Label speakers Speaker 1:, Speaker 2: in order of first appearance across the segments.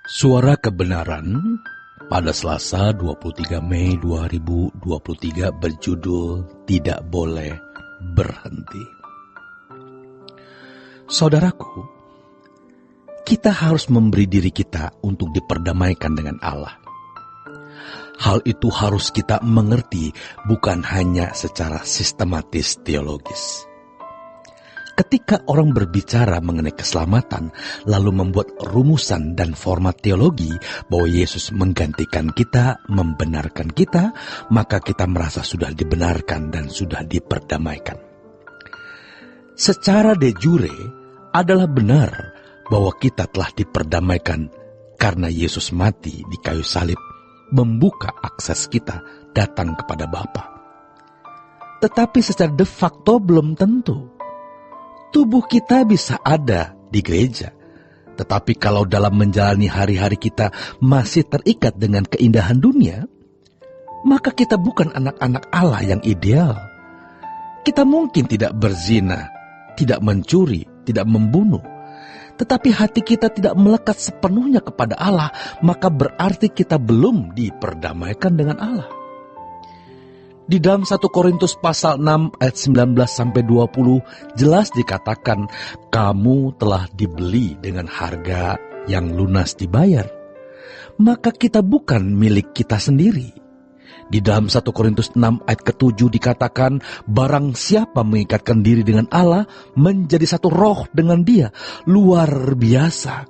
Speaker 1: Suara Kebenaran pada Selasa 23 Mei 2023 berjudul Tidak Boleh Berhenti. Saudaraku, kita harus memberi diri kita untuk diperdamaikan dengan Allah. Hal itu harus kita mengerti bukan hanya secara sistematis teologis. Ketika orang berbicara mengenai keselamatan, lalu membuat rumusan dan format teologi bahwa Yesus menggantikan kita, membenarkan kita, maka kita merasa sudah dibenarkan dan sudah diperdamaikan. Secara de jure adalah benar bahwa kita telah diperdamaikan karena Yesus mati di kayu salib, membuka akses kita datang kepada Bapa. Tetapi secara de facto belum tentu. Tubuh kita bisa ada di gereja, tetapi kalau dalam menjalani hari-hari kita masih terikat dengan keindahan dunia, maka kita bukan anak-anak Allah yang ideal. Kita mungkin tidak berzina, tidak mencuri, tidak membunuh, tetapi hati kita tidak melekat sepenuhnya kepada Allah, maka berarti kita belum diperdamaikan dengan Allah. Di dalam 1 Korintus pasal 6 ayat 19-20 jelas dikatakan, kamu telah dibeli dengan harga yang lunas dibayar. Maka kita bukan milik kita sendiri. Di dalam 1 Korintus 6 ayat ke-7 dikatakan, barang siapa mengikatkan diri dengan Allah menjadi satu roh dengan Dia. Luar biasa.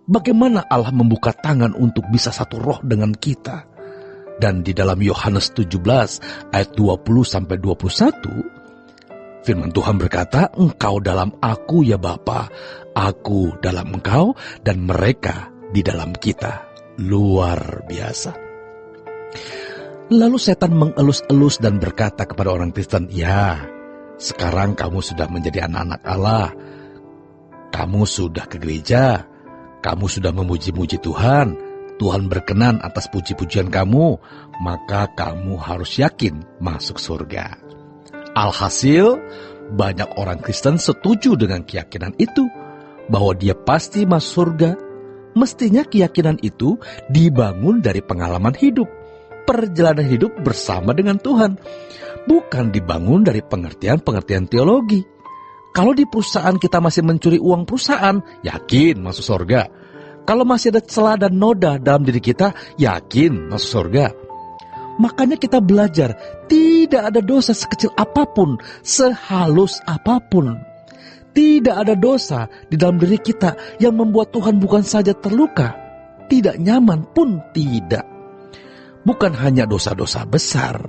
Speaker 1: Bagaimana Allah membuka tangan untuk bisa satu roh dengan kita? Dan di dalam Yohanes 17 ayat 20-21, firman Tuhan berkata, engkau dalam aku ya Bapa, aku dalam engkau, dan mereka di dalam kita. Luar biasa. Lalu setan mengelus-elus dan berkata kepada orang Kristen, ya, sekarang kamu sudah menjadi anak-anak Allah. Kamu sudah ke gereja, kamu sudah memuji-muji Tuhan. Tuhan berkenan atas puji-pujian kamu, maka kamu harus yakin masuk surga. Alhasil, banyak orang Kristen setuju dengan keyakinan itu, bahwa dia pasti masuk surga. Mestinya keyakinan itu dibangun dari pengalaman hidup, perjalanan hidup bersama dengan Tuhan, bukan dibangun dari pengertian-pengertian teologi. Kalau di perusahaan kita masih mencuri uang perusahaan, yakin masuk surga. Kalau masih ada celah dan noda dalam diri kita, yakin masuk surga. Makanya kita belajar, tidak ada dosa sekecil apapun, sehalus apapun. Tidak ada dosa di dalam diri kita yang membuat Tuhan bukan saja terluka, tidak nyaman pun tidak. Bukan hanya dosa-dosa besar,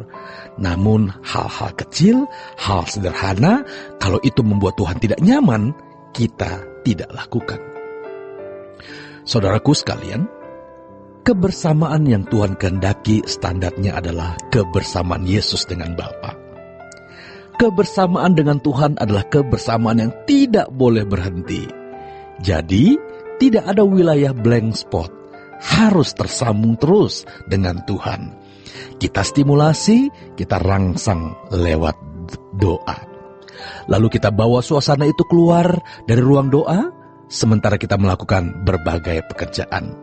Speaker 1: namun hal-hal kecil, hal sederhana, kalau itu membuat Tuhan tidak nyaman, kita tidak lakukan. Saudaraku sekalian, kebersamaan yang Tuhan kehendaki standarnya adalah kebersamaan Yesus dengan Bapa. Kebersamaan dengan Tuhan adalah kebersamaan yang tidak boleh berhenti. Jadi, tidak ada wilayah blank spot, harus tersambung terus dengan Tuhan. Kita stimulasi, kita rangsang lewat doa. Lalu kita bawa suasana itu keluar dari ruang doa, sementara kita melakukan berbagai pekerjaan.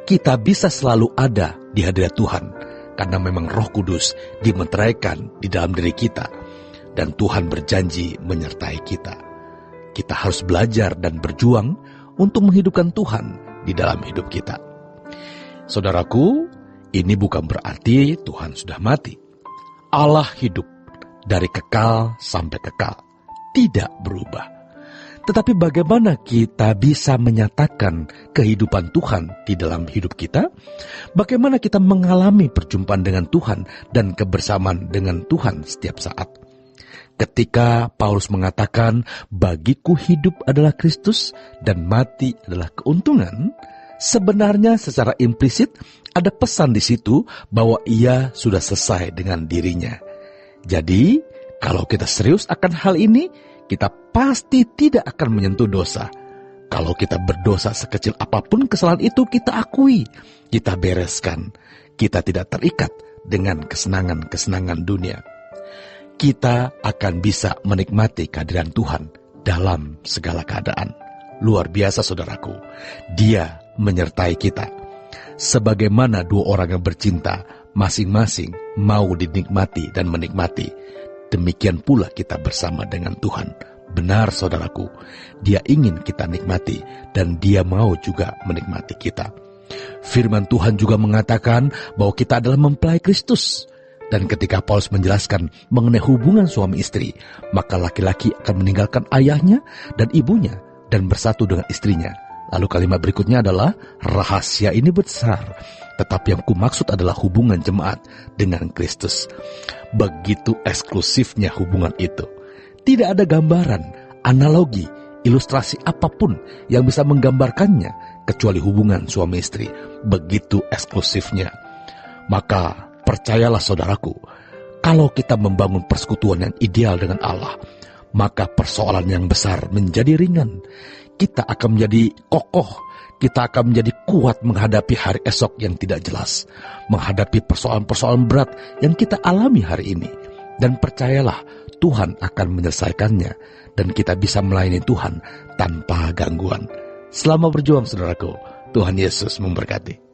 Speaker 1: Kita bisa selalu ada di hadirat Tuhan, karena memang Roh Kudus dimeteraikan di dalam diri kita, dan Tuhan berjanji menyertai kita. Kita harus belajar dan berjuang untuk menghidupkan Tuhan di dalam hidup kita. Saudaraku, ini bukan berarti Tuhan sudah mati. Allah hidup dari kekal sampai kekal, tidak berubah. Tetapi bagaimana kita bisa menyatakan kehidupan Tuhan di dalam hidup kita? Bagaimana kita mengalami perjumpaan dengan Tuhan dan kebersamaan dengan Tuhan setiap saat? Ketika Paulus mengatakan, bagiku hidup adalah Kristus dan mati adalah keuntungan, sebenarnya secara implisit ada pesan di situ bahwa ia sudah selesai dengan dirinya. Jadi, kalau kita serius akan hal ini, kita pasti tidak akan menyentuh dosa. Kalau kita berdosa sekecil apapun kesalahan itu kita akui, kita bereskan. Kita tidak terikat dengan kesenangan-kesenangan dunia. Kita akan bisa menikmati kehadiran Tuhan dalam segala keadaan. Luar biasa saudaraku, Dia menyertai kita. Sebagaimana dua orang yang bercinta, masing-masing mau dinikmati dan menikmati, demikian pula kita bersama dengan Tuhan. Benar saudaraku, Dia ingin kita nikmati dan Dia mau juga menikmati kita. Firman Tuhan juga mengatakan bahwa kita adalah mempelai Kristus. Dan ketika Paulus menjelaskan mengenai hubungan suami istri, maka laki-laki akan meninggalkan ayahnya dan ibunya dan bersatu dengan istrinya. Lalu kalimat berikutnya adalah, rahasia ini besar, tetapi yang kumaksud adalah hubungan jemaat dengan Kristus. Begitu eksklusifnya hubungan itu. Tidak ada gambaran, analogi, ilustrasi apapun yang bisa menggambarkannya kecuali hubungan suami istri. Begitu eksklusifnya. Maka percayalah saudaraku, kalau kita membangun persekutuan yang ideal dengan Allah, maka persoalan yang besar menjadi ringan. Kita akan menjadi kokoh, kita akan menjadi kuat menghadapi hari esok yang tidak jelas, menghadapi persoalan-persoalan berat yang kita alami hari ini. Dan percayalah, Tuhan akan menyelesaikannya, dan kita bisa melayani Tuhan tanpa gangguan. Selamat berjuang saudaraku, Tuhan Yesus memberkati.